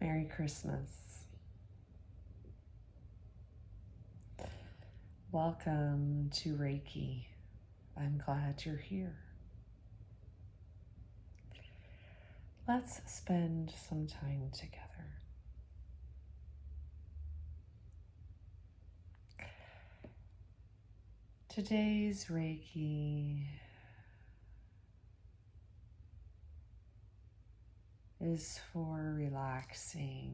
Merry Christmas. Welcome to Reiki. I'm glad you're here. Let's spend some time together. Today's Reiki is for relaxing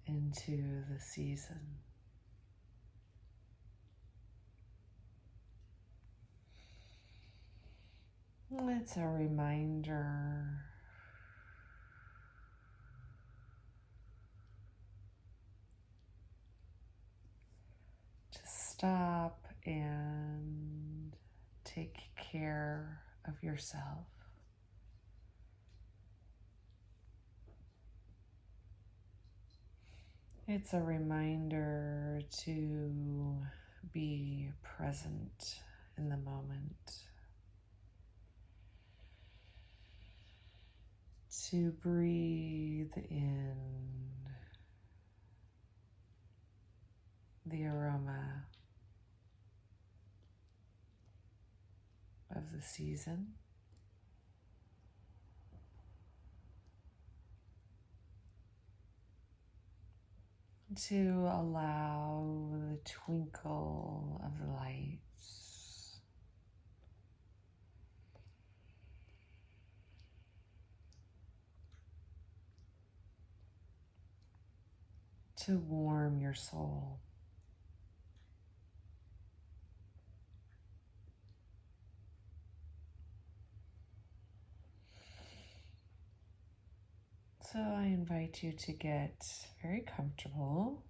into the season. It's a reminder to stop and take care of yourself. It's a reminder to be present in the moment, to breathe in the aroma of the season. To allow the twinkle of the lights to warm your soul. So I invite you to get very comfortable.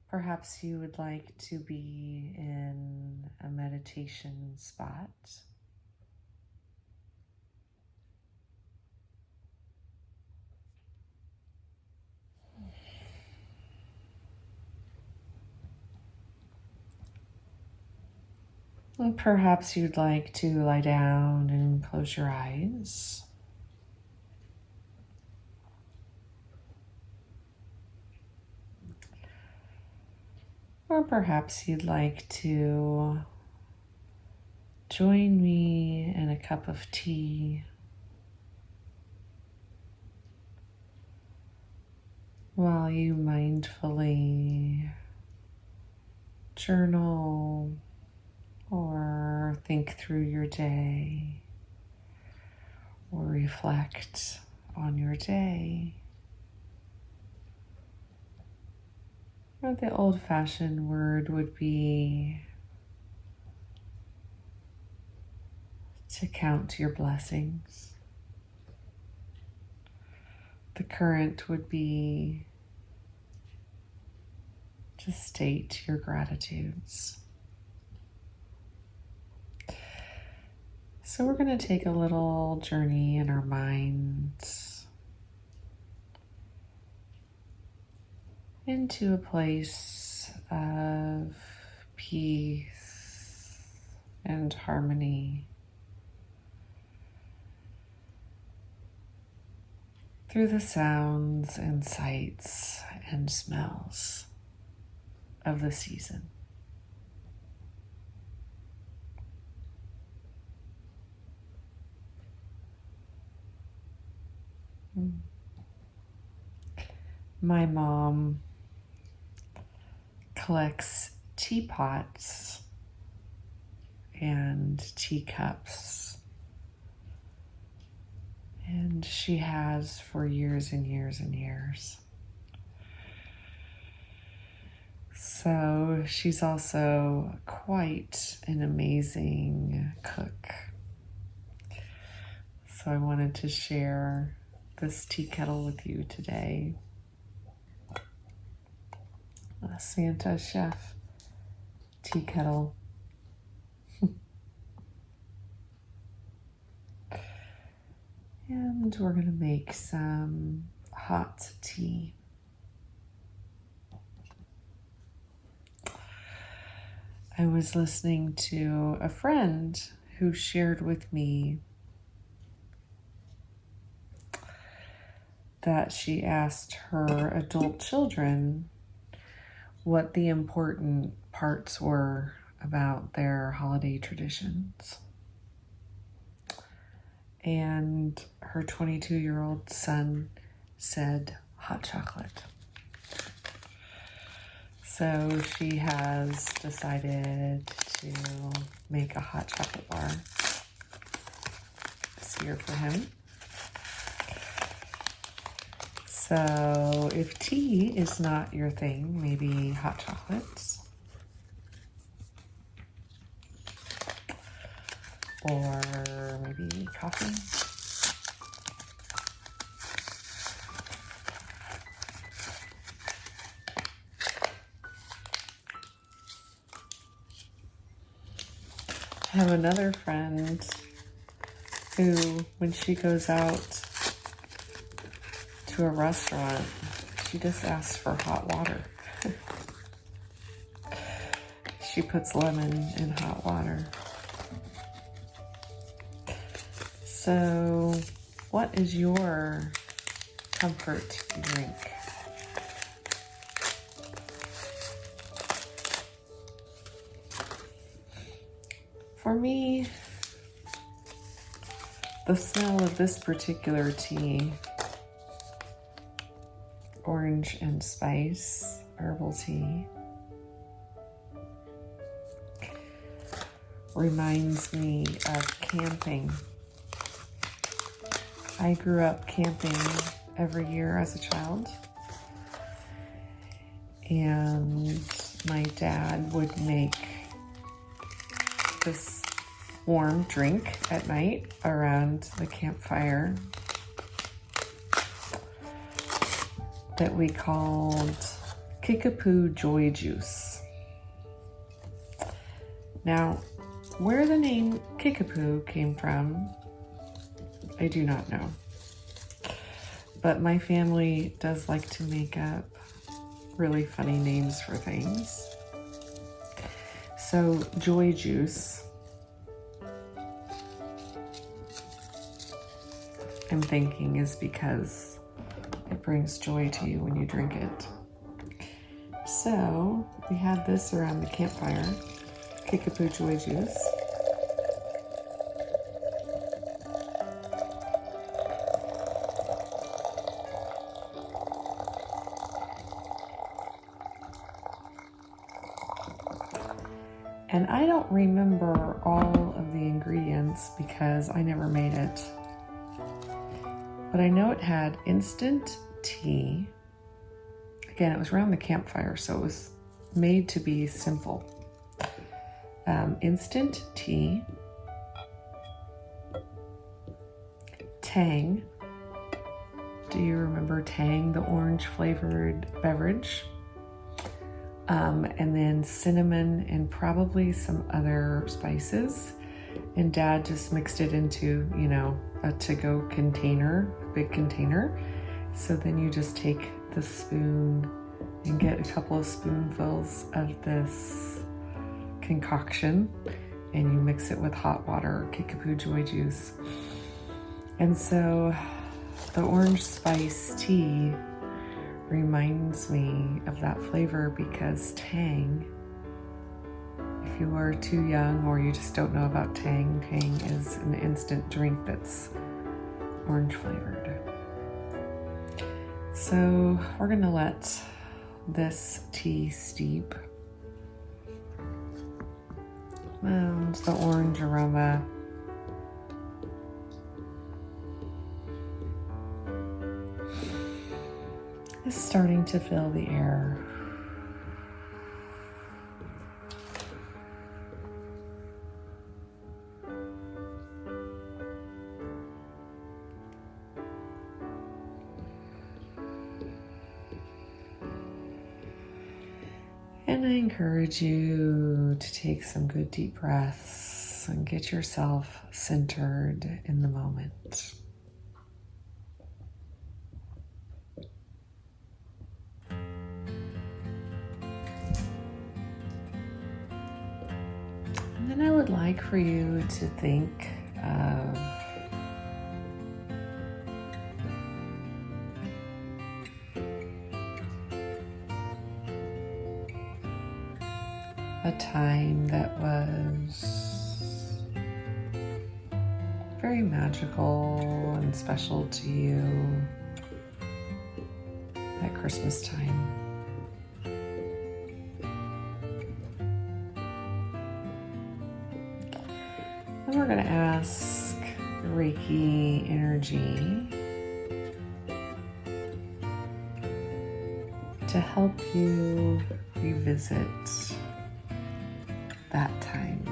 Perhaps you would like to be in a meditation spot. And perhaps you'd like to lie down and close your eyes. Or perhaps you'd like to join me in a cup of tea while you mindfully journal or think through your day or reflect on your day. Or the old-fashioned word would be to count your blessings. The current would be to state your gratitudes. So we're going to take a little journey in our minds into a place of peace and harmony through the sounds and sights and smells of the season. My mom collects teapots and teacups, and she has for years and years and years. So she's also quite an amazing cook. So I wanted to share this tea kettle with you today. A Santa Chef tea kettle. And we're going to make some hot tea. I was listening to a friend who shared with me that she asked her adult children what the important parts were about their holiday traditions. And her 22-year-old son said hot chocolate. So she has decided to make a hot chocolate bar this year for him. So if tea is not your thing, maybe hot chocolates. Or maybe coffee. I have another friend who, when she goes out to a restaurant, she just asks for hot water. She puts lemon in hot water. So, what is your comfort drink? For me, the smell of this particular tea, orange and spice herbal tea, reminds me of camping. I grew up camping every year as a child, and my dad would make this warm drink at night around the campfire that we called Kickapoo Joy Juice. Now, where the name Kickapoo came from, I do not know. But my family does like to make up really funny names for things. So, Joy Juice, I'm thinking, is because it brings joy to you when you drink it. So, we had this around the campfire, Kickapoo Joy Juice. And I don't remember all of the ingredients because I never made it. But I know it had instant tea. Again, it was around the campfire, so it was made to be simple. Instant tea, Tang. Do you remember Tang, the orange flavored beverage? And then cinnamon and probably some other spices. And Dad just mixed it into, a to-go container, a big container. So then you just take the spoon and get a couple of spoonfuls of this concoction and you mix it with hot water, Kickapoo Joy Juice. And so the orange spice tea reminds me of that flavor because Tang, if you are too young or you just don't know about Tang, Tang is an instant drink that's orange flavored. So we're gonna let this tea steep. And the orange aroma is starting to fill the air. And I encourage you to take some good deep breaths and get yourself centered in the moment. And then And I would like for you to think of a time that was very magical and special to you at Christmas time. And we're going to ask Reiki energy to help you revisit that time.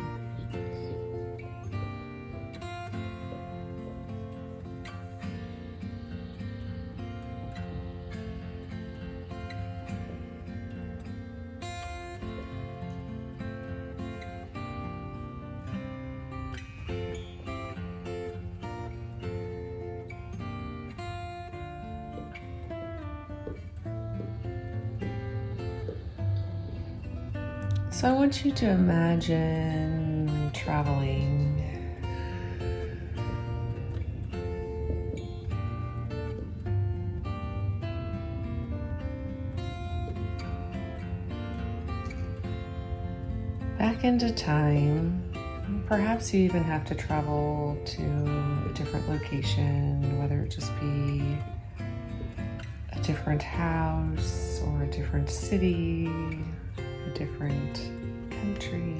So I want you to imagine traveling back into time. Perhaps you even have to travel to a different location, whether it just be a different house or a different city, a different country.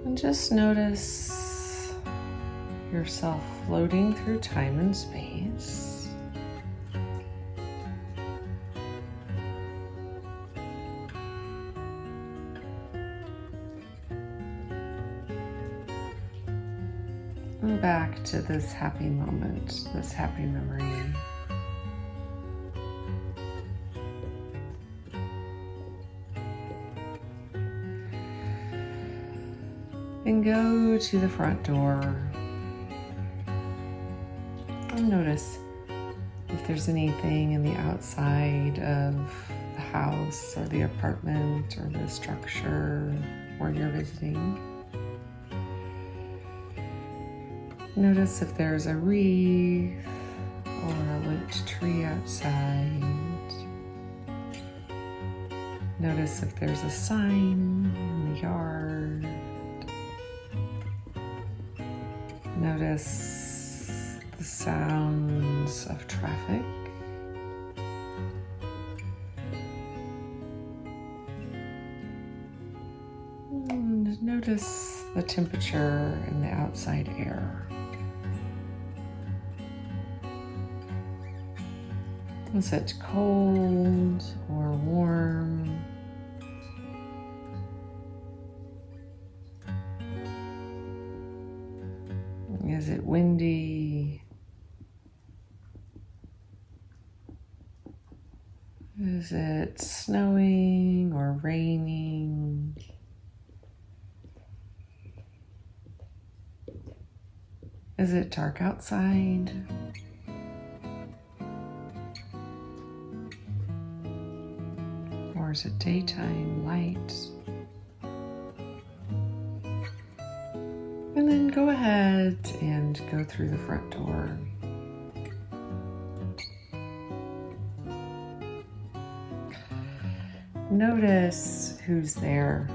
And just notice yourself floating through time and space. And back to this happy moment, this happy memory. And go to the front door and notice if there's anything in the outside of the house or the apartment or the structure where you're visiting. Notice if there's a wreath or a lit tree outside. Notice if there's a sign in the yard. Notice the sounds of traffic. And notice the temperature in the outside air. Is it cold or warm? Is it windy? Is it snowing or raining? Is it dark outside? Or is it daytime light? And then go ahead and go through the front door. Notice who's there.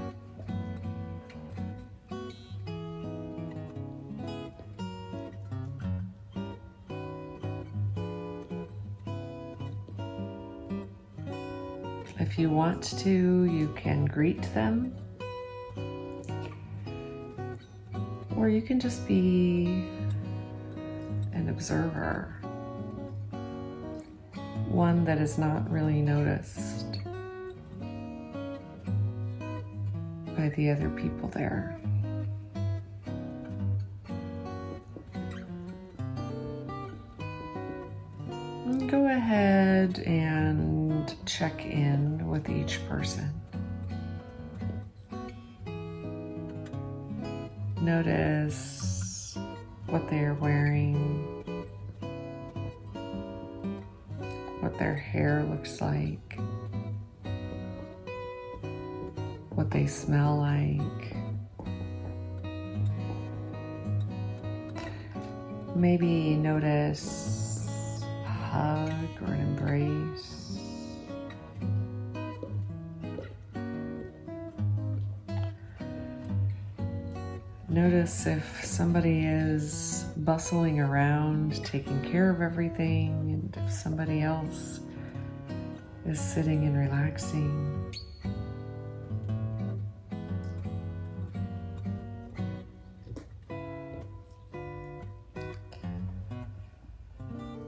If you want to, you can greet them. Or you can just be an observer, one that is not really noticed by the other people there. And go ahead and check in with each person. Notice what they are wearing, what their hair looks like, what they smell like. Maybe notice a hug or an embrace. Notice if somebody is bustling around, taking care of everything, and if somebody else is sitting and relaxing.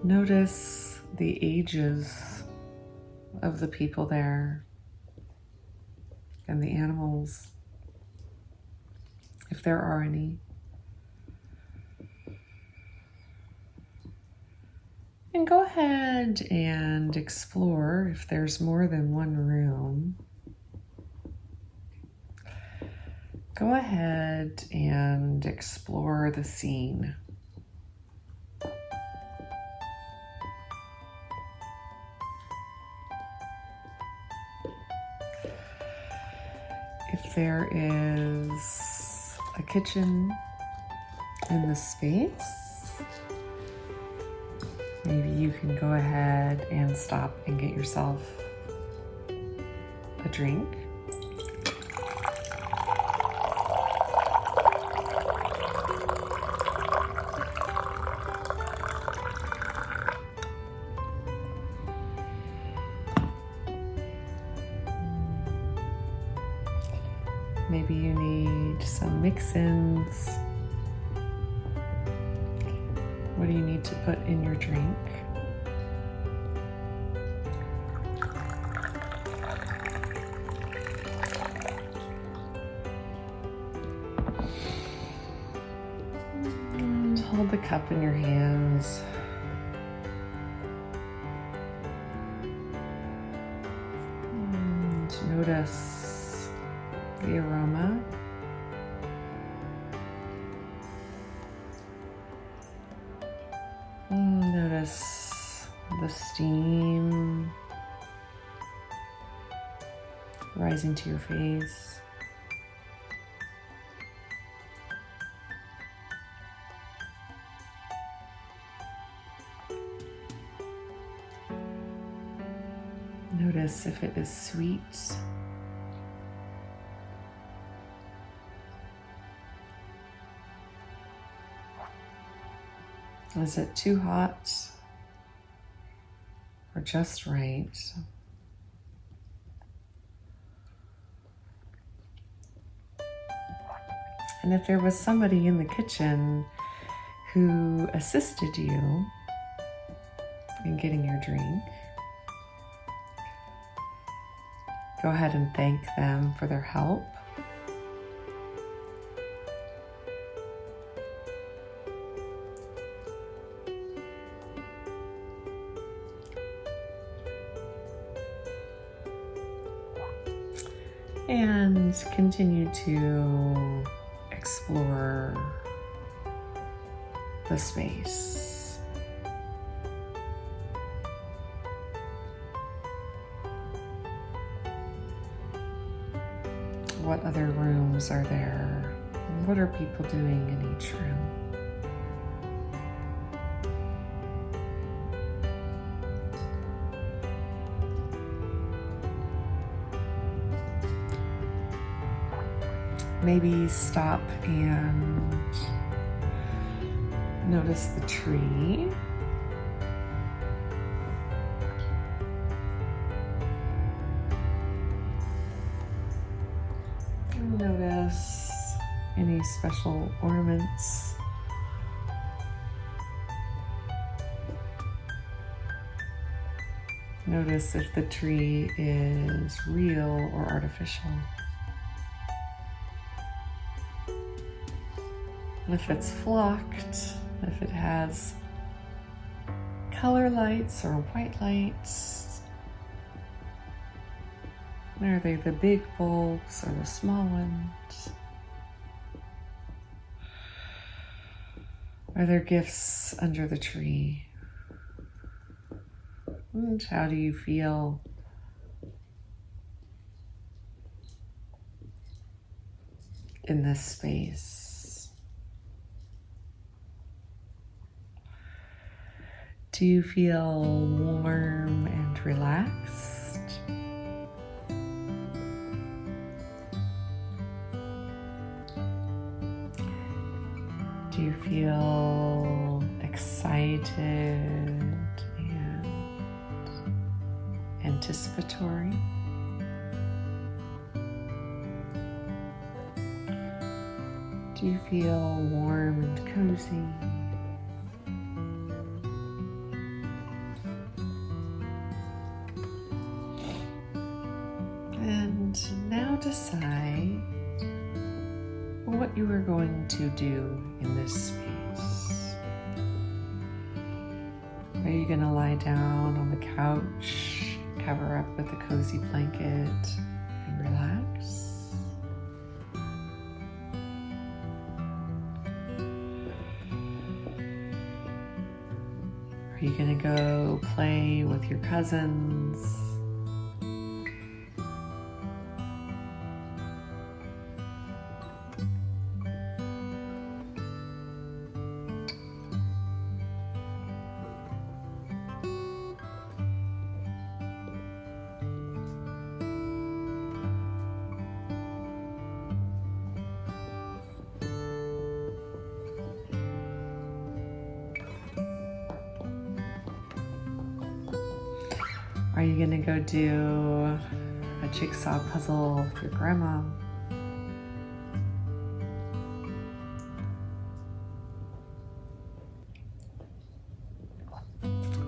Notice the ages of the people there and the animals, if there are any. And go ahead and explore if there's more than one room. Go ahead and explore the scene. If there is a kitchen in the space, maybe you can go ahead and stop and get yourself a drink. Maybe you need some mix-ins. What do you need to put in your drink? And hold the cup in your hands. And notice the aroma. Notice the steam rising to your face. Notice if it is sweet. Is it too hot or just right? And if there was somebody in the kitchen who assisted you in getting your drink, go ahead and thank them for their help. And continue to explore the space. What other rooms are there? What are people doing in each room? Maybe stop and notice the tree. And notice any special ornaments. Notice if the tree is real or artificial. If it's flocked, if it has color lights or white lights. Are they the big bulbs or the small ones? Are there gifts under the tree? And how do you feel? in this space? Do you feel warm and relaxed? Do you feel excited and anticipatory? Do you feel warm and cozy? And now decide what you are going to do in this space. Are you going to lie down on the couch, cover up with a cozy blanket, and relax? Are you going to go play with your cousins? Are you gonna go do a jigsaw puzzle with your grandma?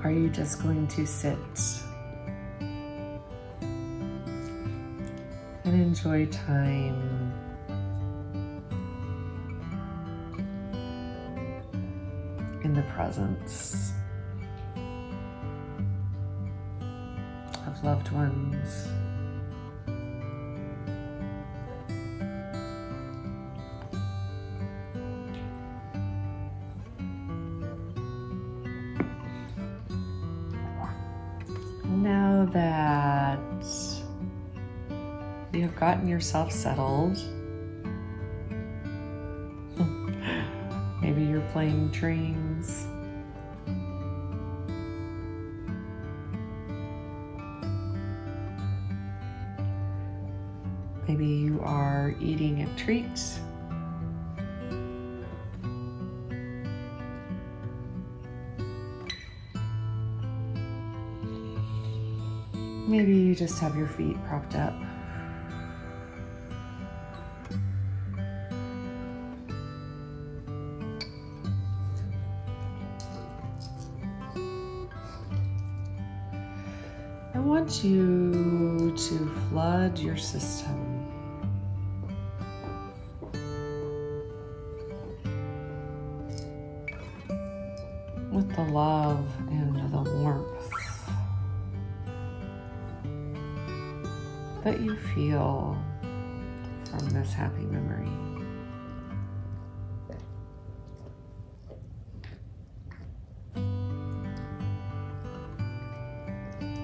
Are you just going to sit and enjoy time in the presence of loved ones? Now that you have gotten yourself settled, maybe you're playing dreams. Maybe you are eating a treat. Maybe you just have your feet propped up. I want you to flood your system with the love and the warmth that you feel from this happy memory.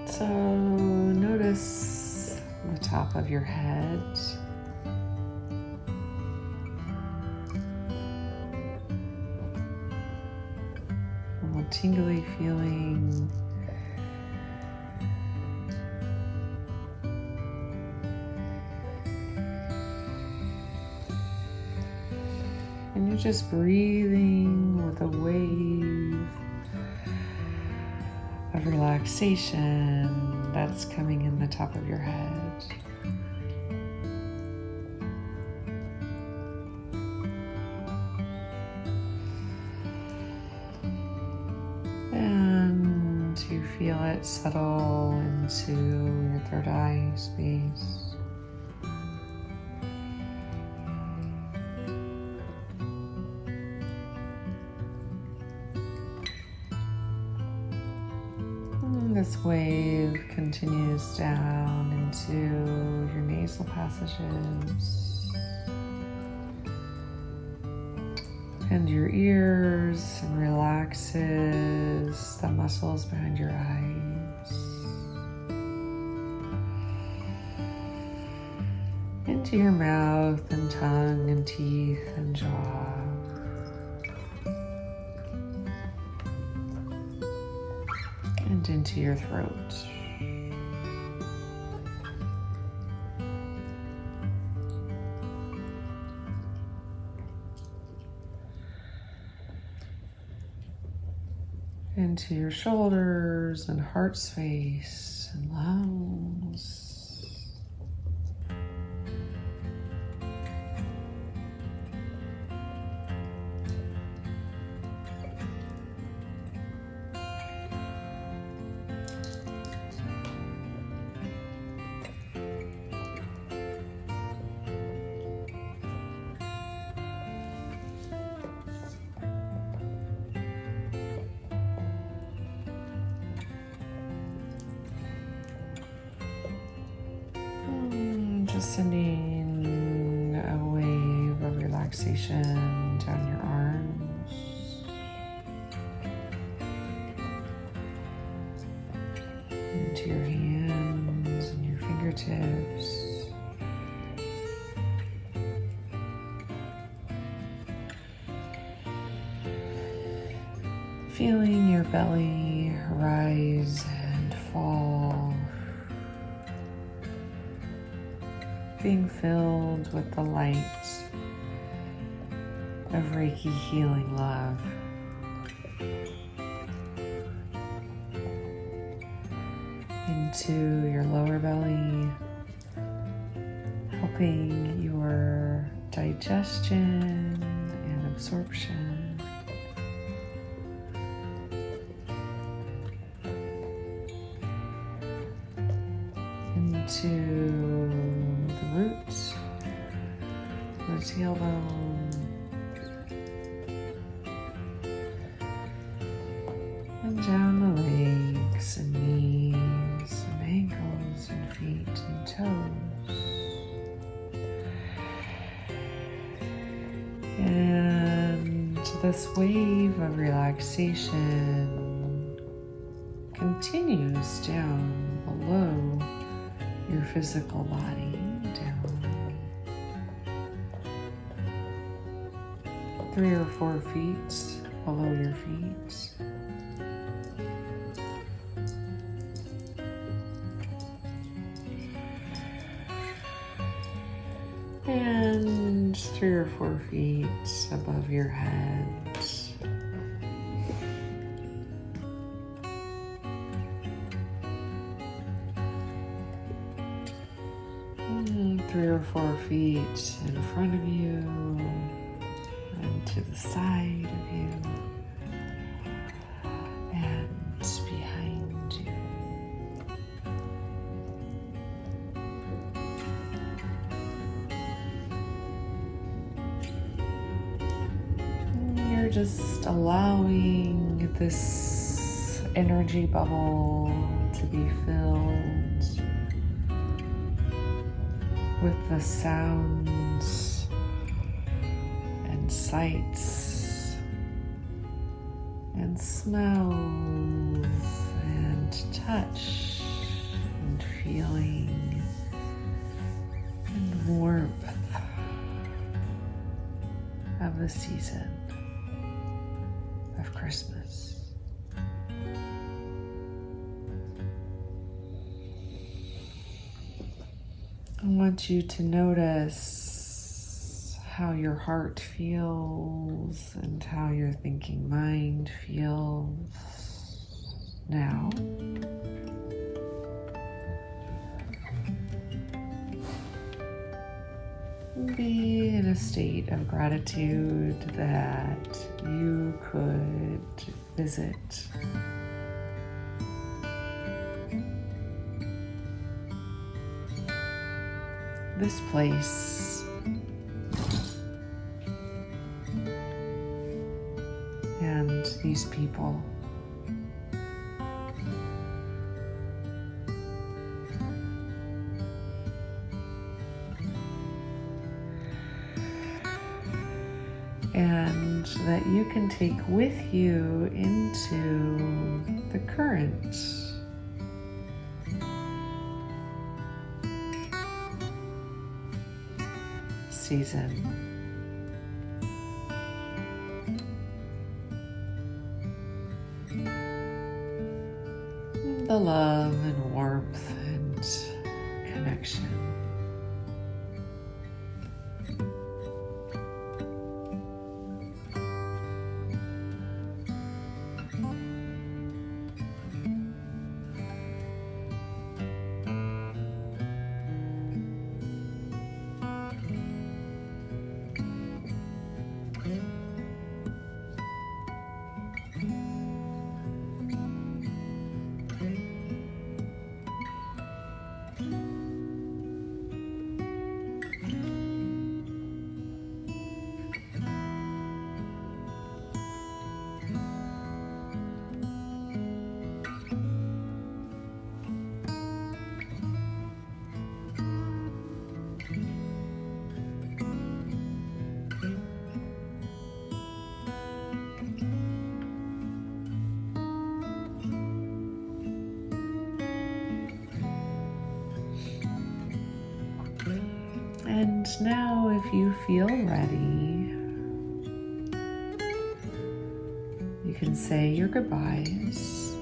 So notice the top of your head. A little tingly feeling. And you're just breathing with a wave of relaxation that's coming in the top of your head. And you feel it settle into your third eye space. This wave continues down into your nasal passages and your ears and relaxes the muscles behind your eyes. And into your mouth and tongue and teeth and jaw. And into your throat. Into your shoulders and heart space and lungs. Just sending a wave of relaxation down your arms, into your hands and your fingertips. Feeling your belly rise and fall. Being filled with the light of Reiki healing love. Into your lower belly, helping your digestion and absorption. Into the roots, the tailbone, and down the legs and knees and ankles and feet and toes. And this wave of relaxation continues down below your physical body, down 3 or 4 feet below your feet. And 3 or 4 feet above your head. 3 or 4 feet in front of you and to the side of you and behind you. You're just allowing this energy bubble to be filled with the sounds and sights and smells and touch and feeling and warmth of the season of Christmas. I want you to notice how your heart feels and how your thinking mind feels now. Be in a state of gratitude that you could visit this place and these people. And that you can take with you into the current season. The love and warmth and connection. And now, if you feel ready, you can say your goodbyes.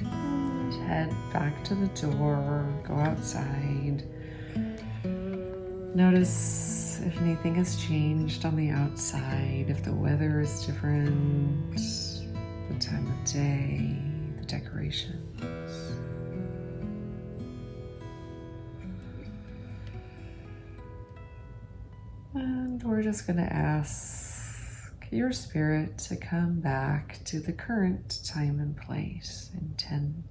And head back to the door, go outside. Notice if anything has changed on the outside, if the weather is different, the time of day, the decorations. And we're just going to ask your spirit to come back to the current time and place in 10,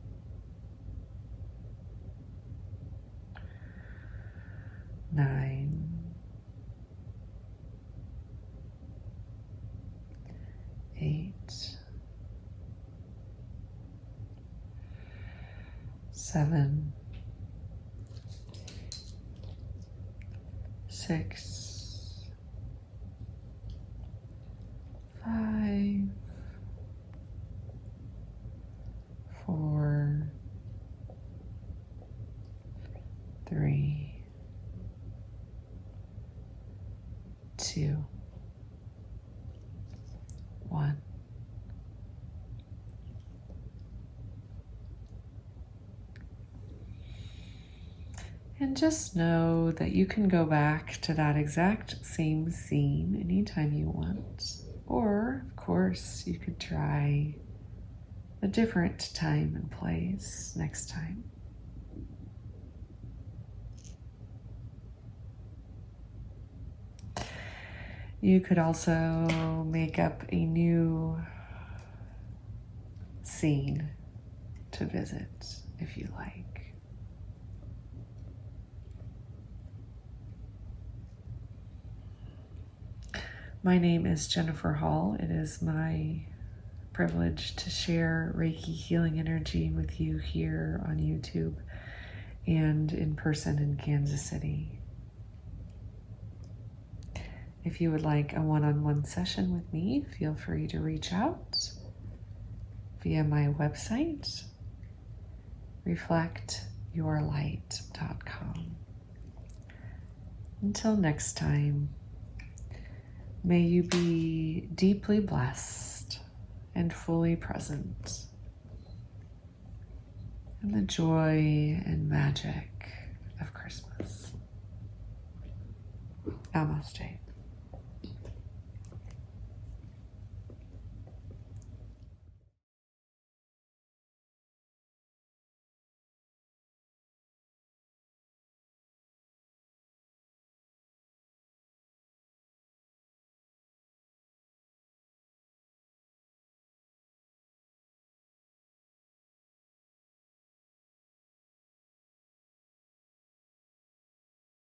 9, 8, 7, 6, 5, 4, 3, 2, 1. And just know that you can go back to that exact same scene anytime you want. Or, of course, you could try a different time and place next time. You could also make up a new scene to visit if you like. My name is Jennifer Hall. It is my privilege to share Reiki healing energy with you here on YouTube and in person in Kansas City. If you would like a one-on-one session with me, feel free to reach out via my website, reflectyourlight.com. Until next time, may you be deeply blessed and fully present in the joy and magic of Christmas. Namaste.